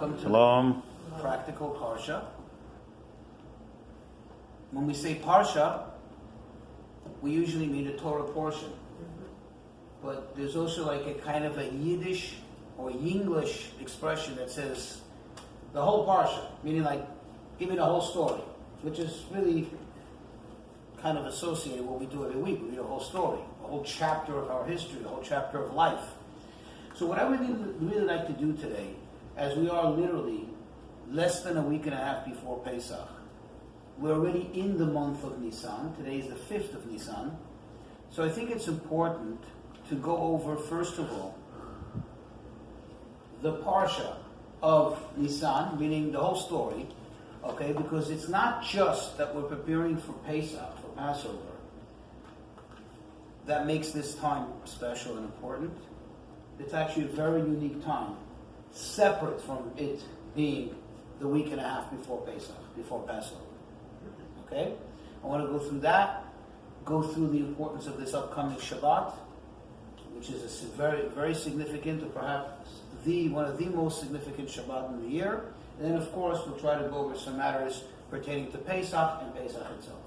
Welcome to Shalom. Practical Parsha. When we say Parsha, we usually mean a Torah portion. But there's also like a kind of a Yiddish or Yinglish expression that says the whole Parsha, meaning like give me the whole story, which is really kind of associated with what we do every week. We read a whole story, a whole chapter of our history, a whole chapter of life. So what I really like to do today, as we are literally less than a week and a half before Pesach, we're already in the month of Nissan. Today is the 5th of Nissan. So I think it's important to go over, first of all, the Parsha of Nissan, meaning the whole story, okay? Because it's not just that we're preparing for Pesach, for Passover, that makes this time special and important. It's actually a very unique time, separate from it being the week and a half before Pesach, before Passover. Okay? I want to go through that, go through the importance of this upcoming Shabbat, which is a very, very significant, or perhaps one of the most significant Shabbat in the year. And then, of course, we'll try to go over some matters pertaining to Pesach and Pesach itself.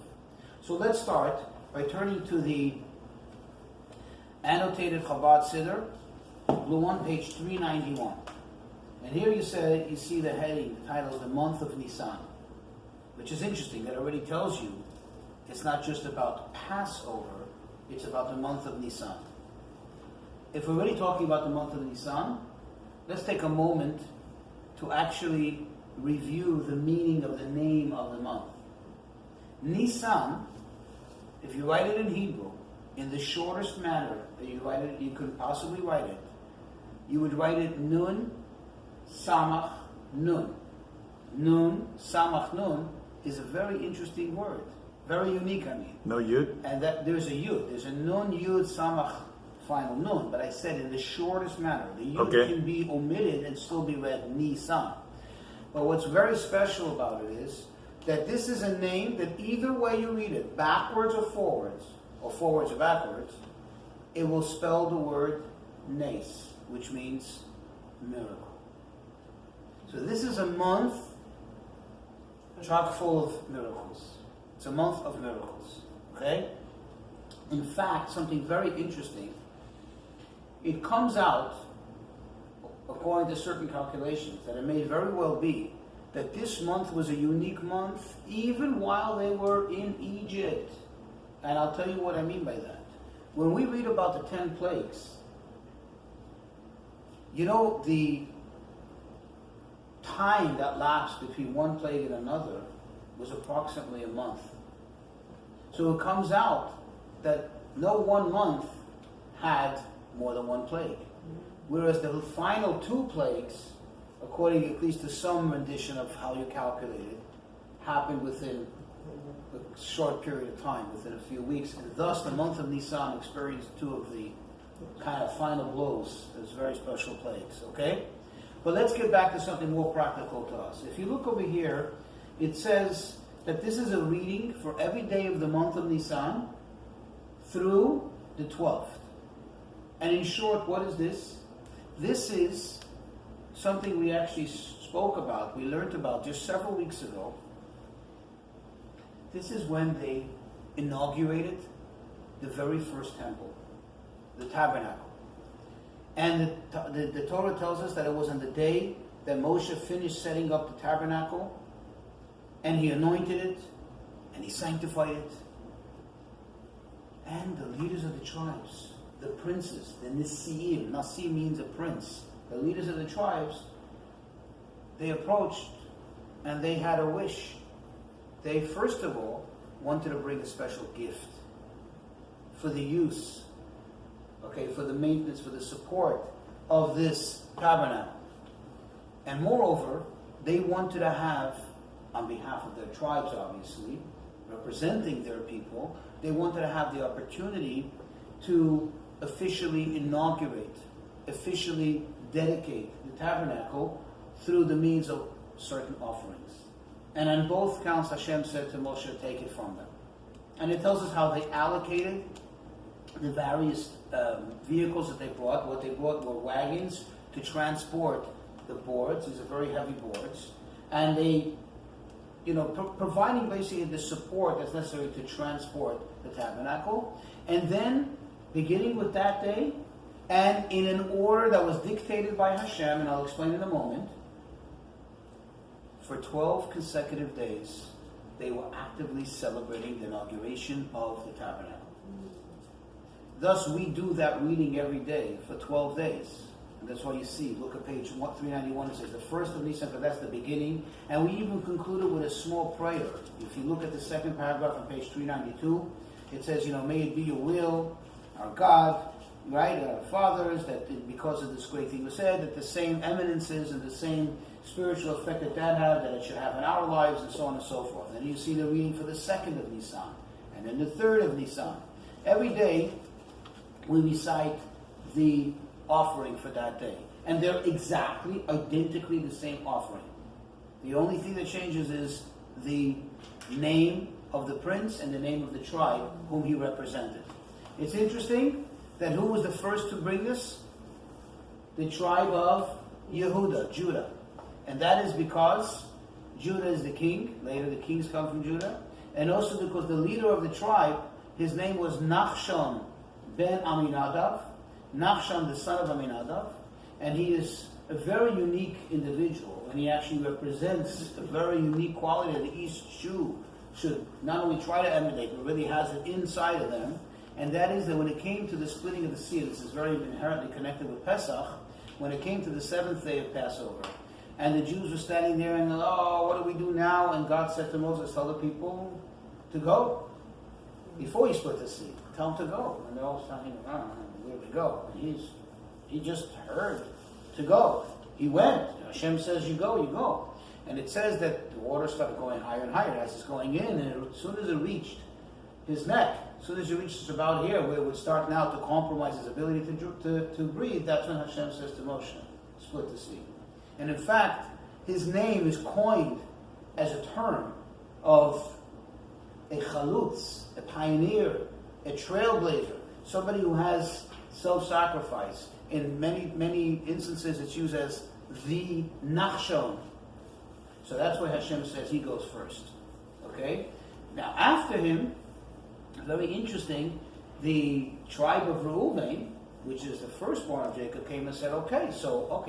So let's start by turning to the annotated Chabad Siddur, blue one, page 391. And here you see the heading, the title is The Month of Nissan, which is interesting. That already tells you it's not just about Passover, it's about the month of Nissan. If we're already talking about the month of Nissan, let's take a moment to actually review the meaning of the name of the month. Nissan, if you write it in Hebrew, in the shortest manner that you could possibly write it, you would write it Nun, Samach, Nun. Nun, Samach, Nun is a very interesting word. Very unique, I mean. No Yud? And that there's a Yud. There's a Nun, Yud, Samach, final Nun. But I said in the shortest manner. The Yud can be omitted and still be read Nisan. But what's very special about it is that this is a name that either way you read it, backwards or forwards or backwards, it will spell the word Nes, which means miracle. So this is a month chock full of miracles. It's a month of miracles. Okay? In fact, something very interesting, it comes out, according to certain calculations, that it may very well be that this month was a unique month even while they were in Egypt. And I'll tell you what I mean by that. When we read about the 10 plagues, you know, the time that lapsed between one plague and another was approximately a month. So it comes out that no one month had more than one plague. Whereas the final 2 plagues, according at least to some rendition of how you calculate it, happened within a short period of time, within a few weeks. And thus the month of Nisan experienced 2 of the kind of final blows as very special plagues. Okay? But let's get back to something more practical to us. If you look over here, it says that this is a reading for every day of the month of Nisan through the 12th. And in short, what is this? This is something we actually spoke about, we learned about just several weeks ago. This is when they inaugurated the very first temple, the tabernacle. And the Torah tells us that it was on the day that Moshe finished setting up the tabernacle, and he anointed it, and he sanctified it. And the leaders of the tribes, the princes, the Nisiim, Nasi means a prince, the leaders of the tribes, they approached and they had a wish. They first of all wanted to bring a special gift for the use, for the maintenance, for the support of this tabernacle. And moreover, they wanted to have, on behalf of their tribes obviously, representing their people, they wanted to have the opportunity to officially inaugurate, officially dedicate the tabernacle through the means of certain offerings. And on both counts, Hashem said to Moshe, take it from them. And it tells us how they allocated the various vehicles that they brought. What they brought were wagons to transport the boards. These are very heavy boards. And they, providing basically the support that's necessary to transport the tabernacle. And then, beginning with that day, and in an order that was dictated by Hashem, and I'll explain in a moment, for 12 consecutive days, they were actively celebrating the inauguration of the tabernacle. Thus, we do that reading every day for 12 days. And that's why you see, look at page 391, it says the first of Nissan, but that's the beginning. And we even concluded with a small prayer. If you look at the second paragraph on page 392, it says, may it be your will, our God, right, our fathers, that because of this great thing was said, that the same eminences and the same spiritual effect that had, that it should have in our lives, and so on and so forth. And you see the reading for the second of Nissan, and then the third of Nissan. Every day, we recite the offering for that day. And they're exactly, identically the same offering. The only thing that changes is the name of the prince and the name of the tribe whom he represented. It's interesting that who was the first to bring this? The tribe of Yehuda, Judah. And that is because Judah is the king. Later the kings come from Judah. And also because the leader of the tribe, his name was Nachshon ben Aminadav. Nachshon, the son of Aminadav. And he is a very unique individual. And he actually represents a very unique quality that the East Jew should not only try to emulate, but really has it inside of them. And that is that when it came to the splitting of the sea, this is very inherently connected with Pesach, when it came to the seventh day of Passover, and the Jews were standing there and, what do we do now? And God said to Moses, tell the people to go. Before he split the sea, tell them to go. And they're all standing around, where do we go? And he just heard to go. He went. Hashem says, you go, you go. And it says that the water started going higher and higher as it's going in, and as soon as it reached his neck, as soon as it reaches about here, where it would start now to compromise his ability to breathe, that's when Hashem says to Moshe, split the sea. And in fact, his name is coined as a term of a chalutz, a pioneer, a trailblazer, somebody who has self-sacrifice. In many, many instances, it's used as the Nachshon. So that's why Hashem says he goes first. Okay? Now, after him, very interesting, the tribe of Reuven, which is the firstborn of Jacob, came and said, okay,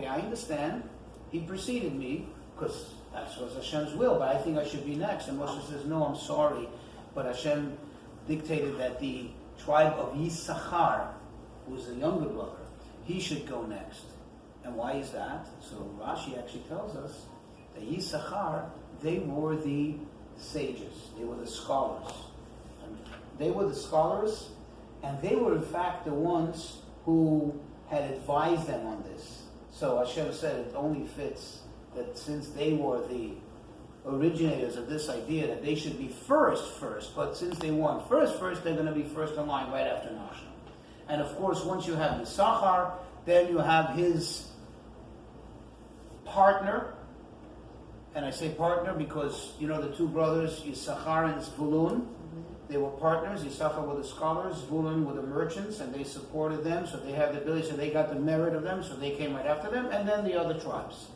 I understand. He preceded me, because that was Hashem's will, but I think I should be next. And Moshe says, no, I'm sorry, but Hashem dictated that the tribe of Yisachar, who was the younger brother, he should go next. And why is that? So Rashi actually tells us that Yisachar, they were the sages, they were the scholars. They were the scholars, and they were in fact the ones who had advised them on this. So Hashem said it only fits that since they were the originators of this idea that they should be first, but since they weren't first, they're going to be first in line right after Nachshon. And of course, once you have Yisachar, then you have his partner, and I say partner because, the two brothers, Yisachar and Zvulun, they were partners. Yisachar were the scholars, Zvulun were the merchants, and they supported them, so they had the ability, so they got the merit of them, so they came right after them, and then the other tribes.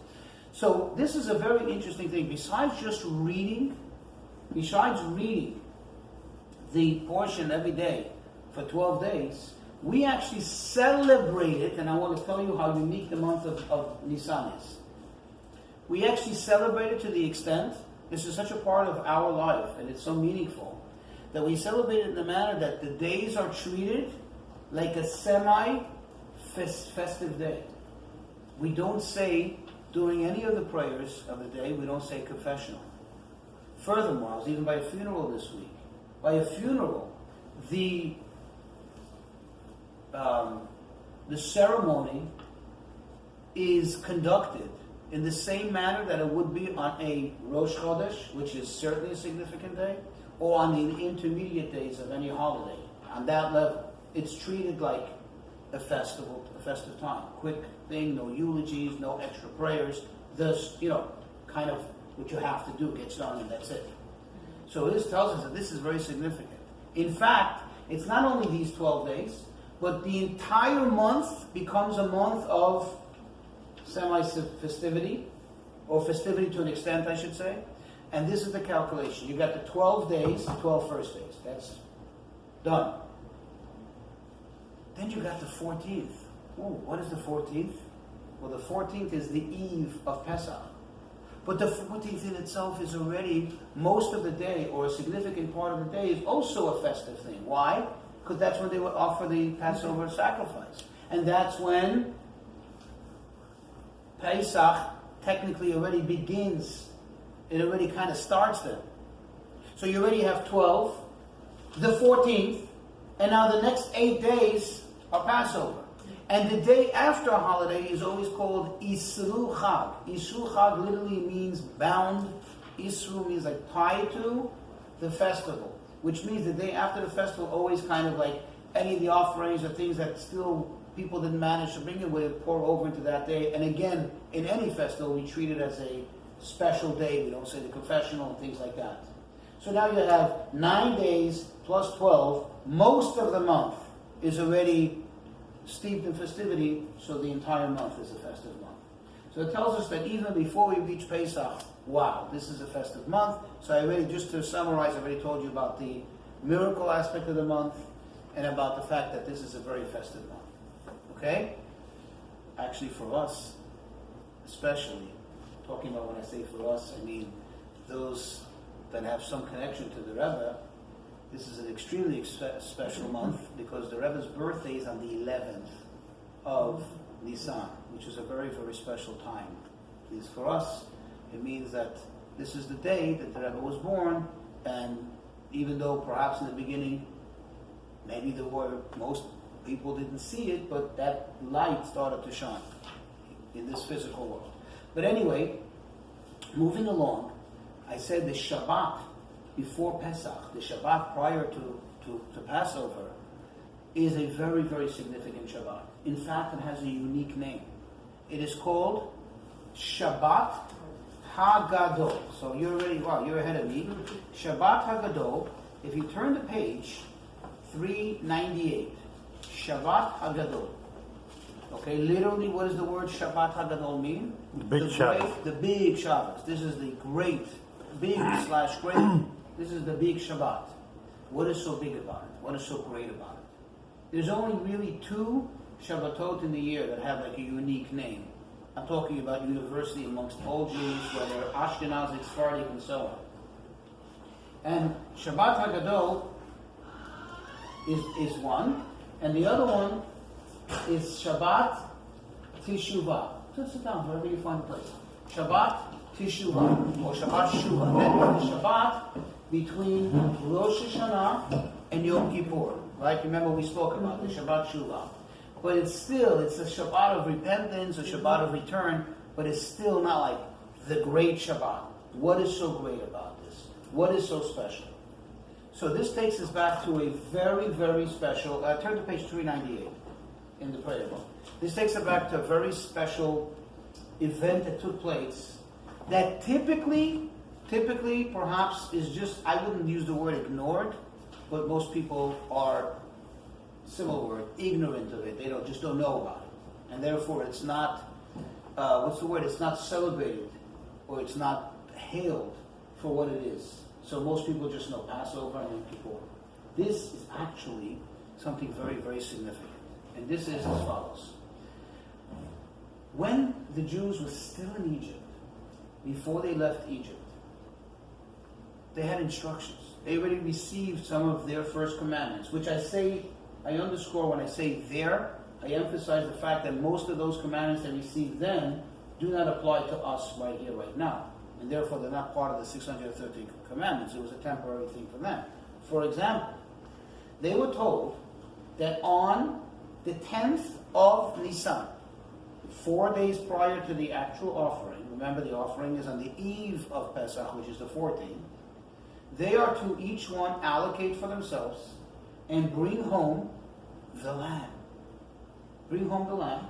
So this is a very interesting thing. Besides reading the portion every day for 12 days, we actually celebrate it, and I want to tell you how unique the month of Nissan is. We actually celebrate it to the extent, this is such a part of our life, and it's so meaningful, that we celebrate it in the manner that the days are treated like a semi-festive day. We don't say, during any of the prayers of the day, we don't say confessional. Furthermore, I was even by a funeral this week. By a funeral, the ceremony is conducted in the same manner that it would be on a Rosh Chodesh, which is certainly a significant day, or on the intermediate days of any holiday. On that level, it's treated like a festive time. Quick thing, no eulogies, no extra prayers. This, kind of what you have to do gets done, and that's it. So this tells us that this is very significant. In fact, it's not only these 12 days, but the entire month becomes a month of semi-festivity, or festivity to an extent, I should say. And this is the calculation. You got the 12 days, the 12 first days. That's done. Then you got the 14th. Oh, what is the 14th? Well, the 14th is the eve of Pesach. But the 14th in itself is already, most of the day, or a significant part of the day, is also a festive thing. Why? Because that's when they would offer the Passover sacrifice. And that's when Pesach technically already begins. It already kind of starts then. So you already have 12, the 14th, and now the next 8 days are Passover. And the day after a holiday is always called Isru Chag. Isru Chag literally means bound. Isru means like tied to the festival. Which means the day after the festival, always kind of like any of the offerings or things that still people didn't manage to bring in, would pour over into that day. And again, in any festival, we treat it as a special day. We don't say the confessional and things like that. So now you have 9 days plus 12. Most of the month is already steeped in festivity, so the entire month is a festive month. So it tells us that even before we reach Pesach, wow, this is a festive month. So I already, just to summarize, I already told you about the miracle aspect of the month and about the fact that this is a very festive month. Okay? Actually, for us, especially, talking about when I say for us, I mean those that have some connection to the Rebbe. This is an extremely special month because the Rebbe's birthday is on the 11th of Nissan, which is a very, very special time. At least for us, it means that this is the day that the Rebbe was born, and even though perhaps in the beginning, maybe most people didn't see it, but that light started to shine in this physical world. But anyway, moving along, I said the Shabbat before Pesach, the Shabbat prior to Passover, is a very, very significant Shabbat. In fact, it has a unique name. It is called Shabbat HaGadol. So you're ahead of me. Shabbat HaGadol, if you turn the page, 398, Shabbat HaGadol. Okay, literally, what does the word Shabbat HaGadol mean? The big Shabbos. The big Shabbos. This is the great, big/great. This is the big Shabbat. What is so big about it? What is so great about it? There's only really 2 Shabbatot in the year that have like a unique name. I'm talking about universally amongst all Jews, whether Ashkenazic, Sephardic, and so on. And Shabbat HaGadol is one, and the other one is Shabbat Teshuvah. Just sit down wherever you find a place. Shabbat Teshuvah, or Shabbat Shuvah. That is the Shabbat between Rosh Hashanah and Yom Kippur. Right? Remember we spoke about the Shabbat Shuvah. But it's a Shabbat of repentance, a Shabbat of return, but it's still not like the great Shabbat. What is so great about this? What is so special? So this takes us back to a very, very special, turn to page 398 in the prayer book. This takes us back to a very special event that took place that typically perhaps is just, I wouldn't use the word ignored, but most people are, similar word, ignorant of it. They just don't know about it. And therefore it's not, it's not celebrated, or it's not hailed for what it is. So most people just know Passover and Yom Kippur. This is actually something very, very significant. And this is as follows. When the Jews were still in Egypt, before they left Egypt, they had instructions. They already received some of their first commandments, which I underscore when I say there, I emphasize the fact that most of those commandments they received then do not apply to us right here, right now. And therefore they're not part of the 613 commandments. It was a temporary thing for them. For example, they were told that on the 10th of Nissan, 4 days prior to the actual offering, remember the offering is on the eve of Pesach, which is the 14th, they are to each one allocate for themselves and bring home the lamb. Bring home the lamb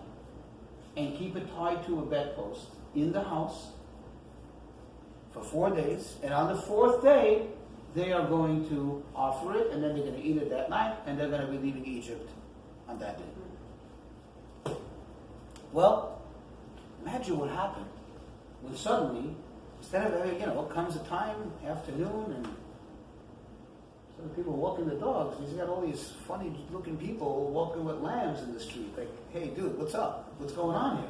and keep it tied to a bedpost in the house for 4 days. And on the 4th day, they are going to offer it, and then they're going to eat it that night, and they're going to be leaving Egypt on that day. Well, Imagine what happened when suddenly, instead of, it comes a time, afternoon, and so the people walking the dogs, he's got all these funny looking people walking with lambs in the street. Like, hey dude, what's up? What's going on here?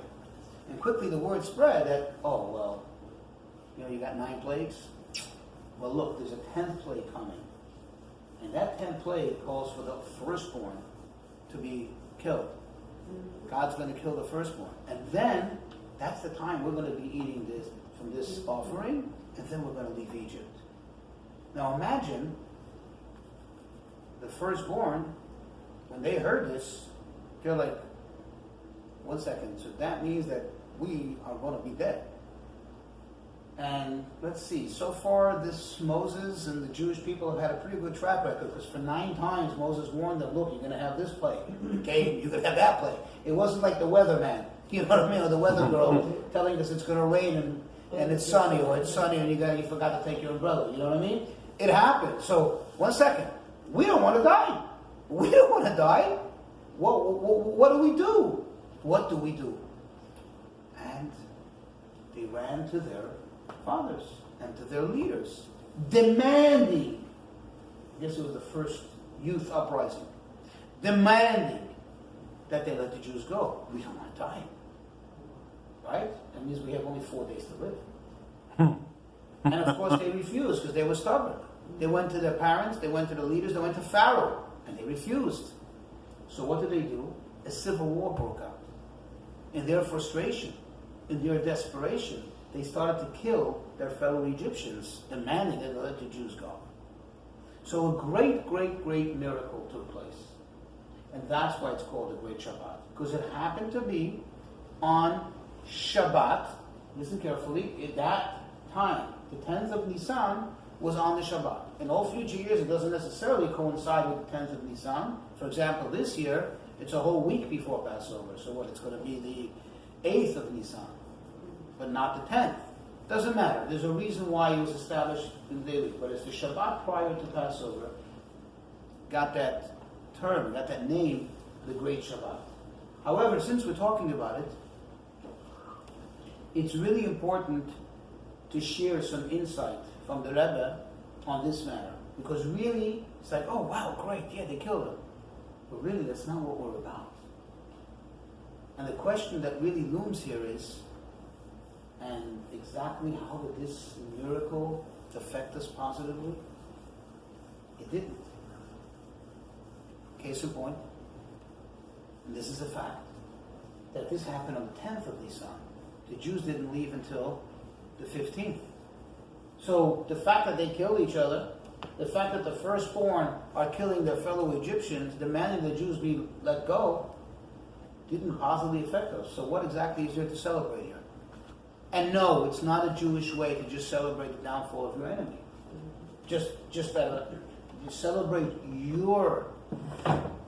And quickly the word spread that, you got 9 plagues. Well look, there's a 10th plague coming. And that 10th plague calls for the firstborn to be killed. God's going to kill the firstborn. And then, that's the time we're going to be eating this from this offering, and then we're going to leave Egypt. Now imagine the firstborn, when they heard this, they're like, 1 second, so that means that we are going to be dead. And let's see, so far this Moses and the Jewish people have had a pretty good track record, because for 9 times Moses warned them, look, you're going to have this plague. Okay, you're going to have that plague. It wasn't like the weatherman, you know what I mean, or the weather girl telling us it's going to rain and it's sunny, or it's sunny and you forgot to take your umbrella, you know what I mean? It happened. So, 1 second, we don't want to die. We don't want to die. What do we do? What do we do? And they ran to their fathers and to their leaders, demanding, I guess it was the first youth uprising, demanding that they let the Jews go. We don't want to die. Right? That means we have only 4 days to live. And of course they refused because they were stubborn. They went to their parents, they went to the leaders, they went to Pharaoh, and they refused. So what did they do? A civil war broke out. In their frustration, in their desperation, they started to kill their fellow Egyptians, demanding that they let the Jews go. So a great, great, great miracle took place. And that's why it's called the Great Shabbat. Because it happened to be on Shabbat, listen carefully, at that time, the 10th of Nissan was on the Shabbat. In all future years, it doesn't necessarily coincide with the 10th of Nissan. For example, this year, it's a whole week before Passover. So what, it's going to be the 8th of Nissan, but not the 10th. Doesn't matter. There's a reason why it was established in the day, but it's the Shabbat prior to Passover got that term, got that name, the Great Shabbat. However, since we're talking about it, it's really important to share some insight from the Rebbe on this matter. Because really, it's like, oh wow, great, yeah, they killed him. But really, that's not what we're about. And the question that really looms here is, and exactly how did this miracle affect us positively? It didn't. Case in point, and this is a fact, that this happened on the 10th of Nisan. The Jews didn't leave until the 15th. So the fact that they killed each other, the fact that the firstborn are killing their fellow Egyptians, demanding the Jews be let go, didn't positively affect us. So what exactly is there to celebrate here? And no, it's not a Jewish way to just celebrate the downfall of your enemy. Just that you celebrate your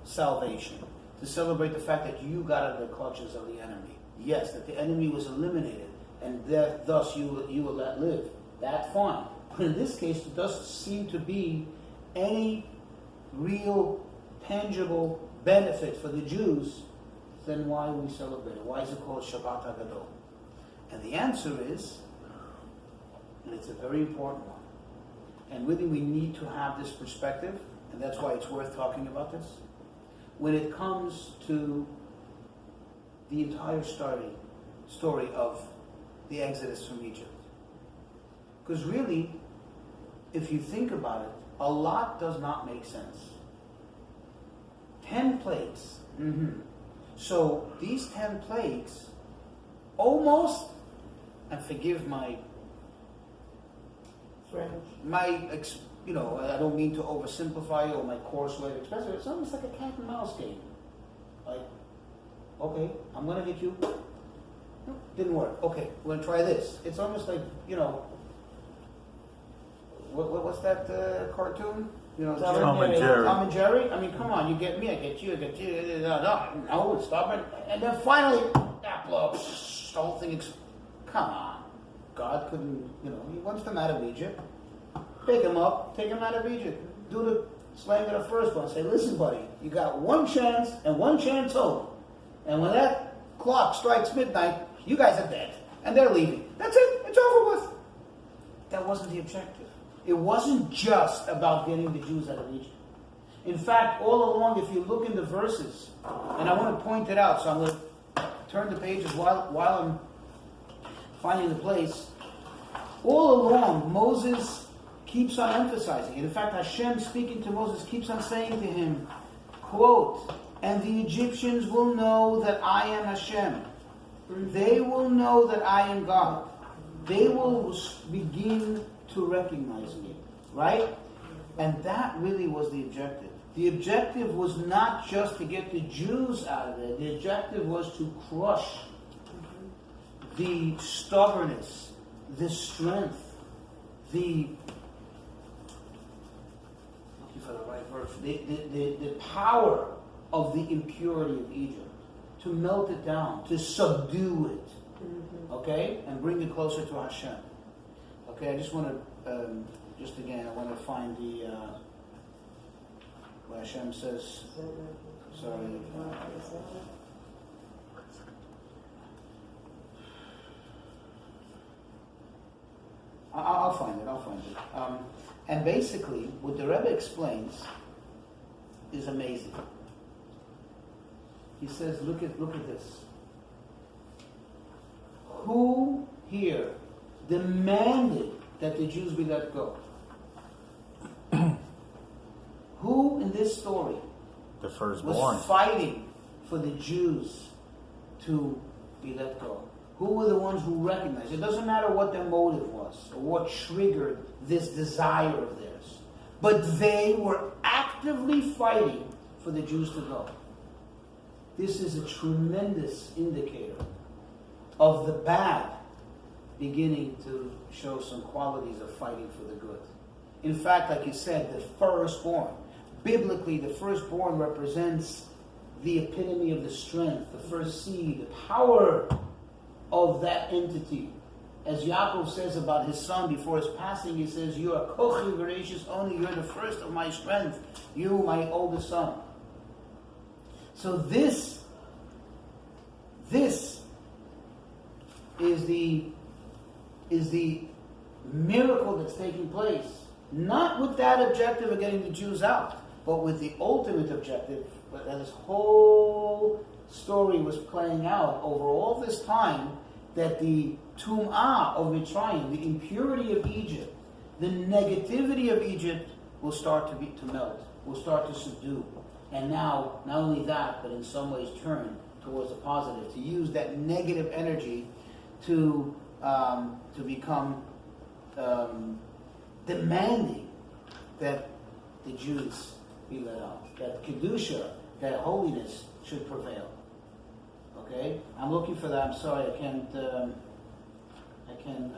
salvation, to celebrate the fact that you got out of the clutches of the enemy. Yes, that the enemy was eliminated, and thus you were let live. That's fine. But in this case, there doesn't seem to be any real, tangible benefit for the Jews. Then why we celebrate it? Why is it called Shabbat HaGadol? And the answer is, and it's a very important one, and really we need to have this perspective, and that's why it's worth talking about this, when it comes to the entire story of the Exodus from Egypt. Because really, if you think about it, a lot does not make sense. 10 plagues. So these 10 plagues almost, and forgive my French, I don't mean to oversimplify or my coarse way of expressing it. It's almost like a cat and mouse game. Like, okay, I'm going to hit you. Didn't work. Okay, we're going to try this. It's almost like, what's that cartoon? Tom and Jerry. Tom and Jerry? I mean, come on, you get me, I get you, I get you. No, it's stubborn. And then finally, that blow, the whole thing, come on. God couldn't, he wants them out of Egypt. Pick him up, take him out of Egypt. Do the slaying of the first one. Say, listen, buddy, you got one chance and one chance only. And when that clock strikes midnight, You guys are dead. And they're leaving. That's it. It's over with. That wasn't the objective. It wasn't just about getting the Jews out of Egypt. In fact, all along, if you look in the verses, and I want to point it out, so I'm going to turn the pages while I'm finding the place. All along, Moses keeps on emphasizing it. In fact, Hashem, speaking to Moses, keeps on saying to him, quote, "And the Egyptians will know that I am Hashem. They will know that I am God. They will begin to recognize me." Right? And that really was the objective. The objective was not just to get the Jews out of there. The objective was to crush the stubbornness, the strength, looking for the right verse, the power of the impurity of Egypt, to melt it down, to subdue it, okay, and bring it closer to Hashem. Okay, I just want to, I want to find the, where Hashem says, sorry, I'll find it. And basically, what the Rebbe explains is amazing. He says, look at this. Who here demanded that the Jews be let go? Who in this story the firstborn was fighting for the Jews to be let go? Who were the ones who recognized? It doesn't matter what their motive was or what triggered this desire of theirs. But they were actively fighting for the Jews to go. This is a tremendous indicator of the bad beginning to show some qualities of fighting for the good. In fact, like you said, the firstborn. Biblically, the firstborn represents the epitome of the strength, the first seed, the power of that entity. As Yaakov says about his son before his passing, he says, "You are kochi v'reishis oni, you're the first of my strength, you, my oldest son." So this is the miracle that's taking place, not with that objective of getting the Jews out, but with the ultimate objective that this whole story was playing out over all this time, that the tum'ah of Mitzrayim, the impurity of Egypt, the negativity of Egypt will start to melt, will start to subdue. And now, not only that, but in some ways turn towards the positive, to use that negative energy to become demanding that the Jews be let out, that kedusha, that holiness should prevail. Okay, I'm looking for that. I'm sorry, I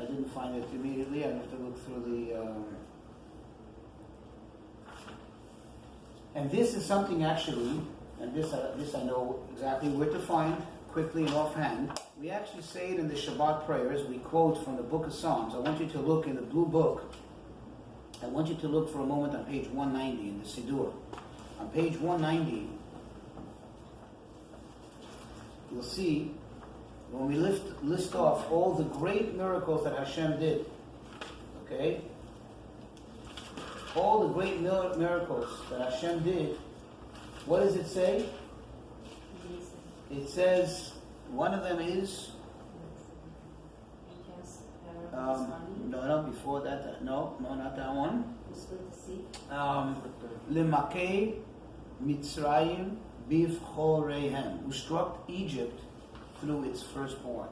didn't find it immediately. I have to look through the. And this is something actually, and this I know exactly where to find quickly and offhand. We actually say it in the Shabbat prayers. We quote from the Book of Psalms. I want you to look in the blue book. I want you to look for a moment on page 190 in the Siddur. On page 190, you'll see when we list off all the great miracles that Hashem did. Okay? All the great miracles that Hashem did, what does it say? It says, one of them is, no, before that, no, not that one. Lemakei Mitzrayim bivchoreihem, who struck Egypt through its firstborn.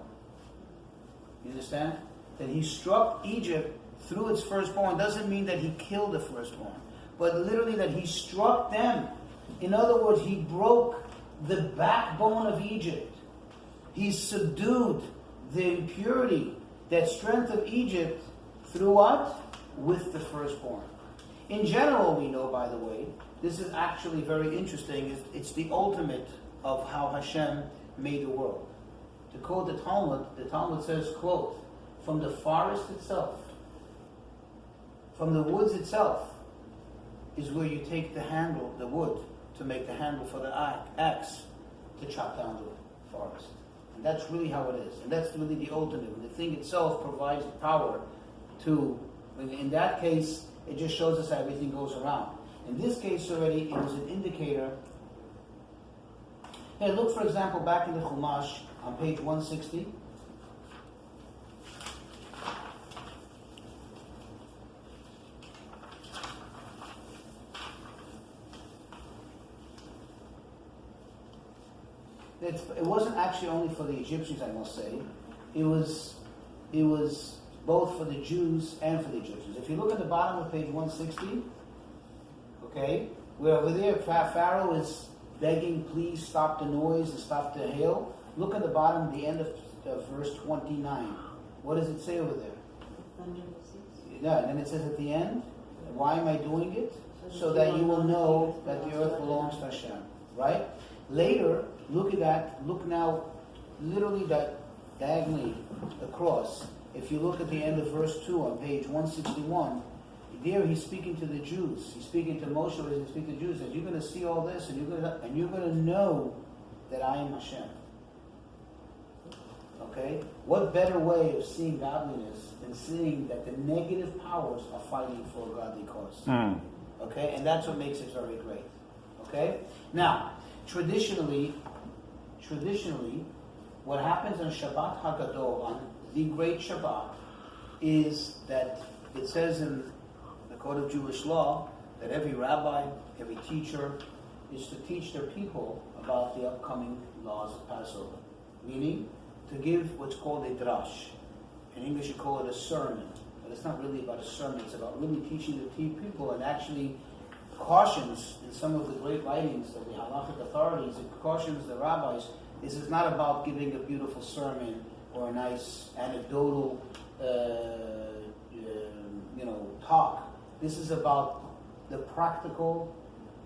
You understand? That he struck Egypt through its firstborn doesn't mean that he killed the firstborn, but literally that he struck them. In other words, he broke the backbone of Egypt. He subdued the impurity, that strength of Egypt, through what? With the firstborn. In general, we know, by the way, this is actually very interesting. It's the ultimate of how Hashem made the world. To quote the Talmud says, quote, from the forest itself, from the woods itself, is where you take the handle, the wood, to make the handle for the axe to chop down the forest. And that's really how it is. And that's really the ultimate. When the thing itself provides the power to, in that case, it just shows us how everything goes around. In this case already, it was an indicator. Hey, look, for example, back in the Chumash on page 160. It wasn't actually only for the Egyptians, I must say. It was both for the Jews and for the Egyptians. If you look at the bottom of page 160, okay, where over there Pharaoh is begging, please stop the noise and stop the hail. Look at the bottom, the end of verse 29. What does it say over there? Yeah, and then it says at the end, why am I doing it? So that you will know that the earth belongs to Hashem. Right? Later, look at that. Look now, literally diagonally across. If you look at the end of verse 2 on page 161, there he's speaking to the Jews. He's speaking to Moshe, he's speaking to the Jews, that you're going to see all this and you're going to know that I am Hashem. Okay? What better way of seeing godliness than seeing that the negative powers are fighting for a godly cause? Okay? And that's what makes it very great. Okay? Now, traditionally, what happens on Shabbat HaGadol, on the Great Shabbat, is that it says in the Code of Jewish Law that every rabbi, every teacher, is to teach their people about the upcoming laws of Passover. Meaning, to give what's called a drash. In English you call it a sermon. But it's not really about a sermon, it's about really teaching the people, and actually cautions in some of the great writings of the halachic authorities, it cautions the rabbis, this is not about giving a beautiful sermon or a nice anecdotal talk. This is about the practical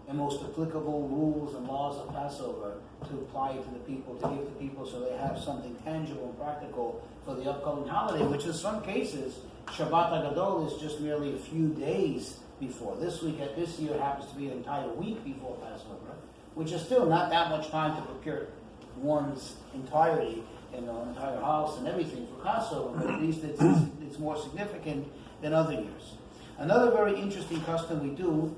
and most applicable rules and laws of Passover to apply to the people, to give to people so they have something tangible and practical for the upcoming holiday, which in some cases, Shabbat HaGadol is just merely a few days before. This year happens to be an entire week before Passover, which is still not that much time to prepare one's entirety and the entire house and everything for Passover, but at least it's more significant than other years. Another very interesting custom we do,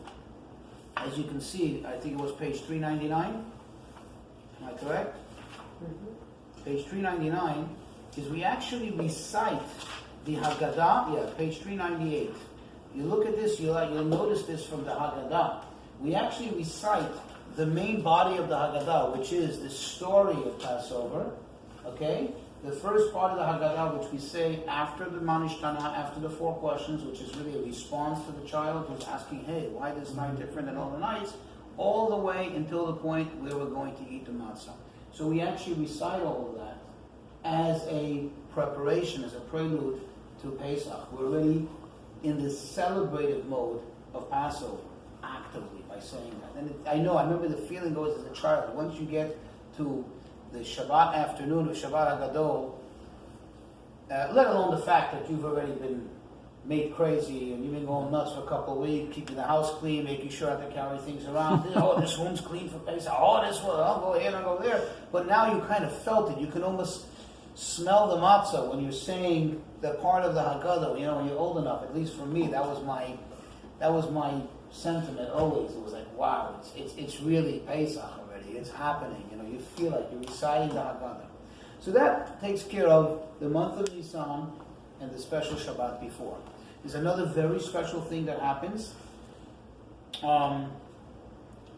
as you can see, I think it was page 399. Am I correct? Mm-hmm. Page 399 is we actually recite the Haggadah. Page 398. You look at this, you'll notice this from the Haggadah. We actually recite the main body of the Haggadah, which is the story of Passover. Okay? The first part of the Haggadah, which we say after the Manishtana, after the 4 questions, which is really a response to the child who's asking, hey, why this night different than all the nights? All the way until the point where we're going to eat the matzah. So we actually recite all of that as a preparation, as a prelude to Pesach. We're already in this celebrative mode of Passover, actively, by saying that. And I remember the feeling goes as a child. Once you get to the Shabbat afternoon of Shabbat HaGadol, let alone the fact that you've already been made crazy and you've been going nuts for a couple of weeks, keeping the house clean, making sure not to carry things around. This room's clean for Pesach. I'll go here and I'll go there. But now you kind of felt it. You can almost smell the matzah when you're saying the part of the Haggadah. When you're old enough, at least for me, that was my sentiment always. It was like, wow, it's really Pesach already. It's happening. You feel like you're reciting the Haggadah. So that takes care of the month of Nissan and the special Shabbat before. There's another very special thing that happens. I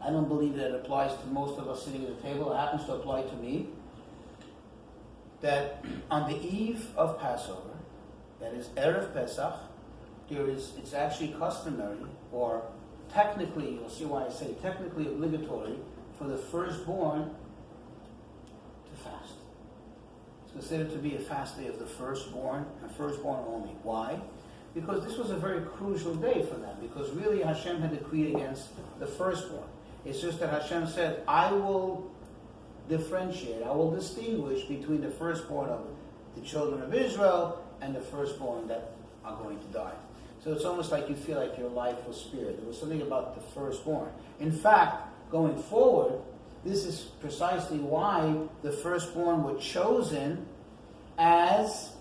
don't believe that it applies to most of us sitting at the table. It happens to apply to me. That on the eve of Passover, that is Erev Pesach, it's actually customary, or technically, you'll see why I say technically obligatory, for the firstborn to fast. It's considered to be a fast day of the firstborn, and firstborn only. Why? Because this was a very crucial day for them, because really Hashem had decreed against the firstborn. It's just that Hashem said, I will differentiate, I will distinguish between the firstborn of the children of Israel and the firstborn that are going to die. So it's almost like you feel like your life was spared. There was something about the firstborn. In fact, going forward, This is precisely why the firstborn were chosen as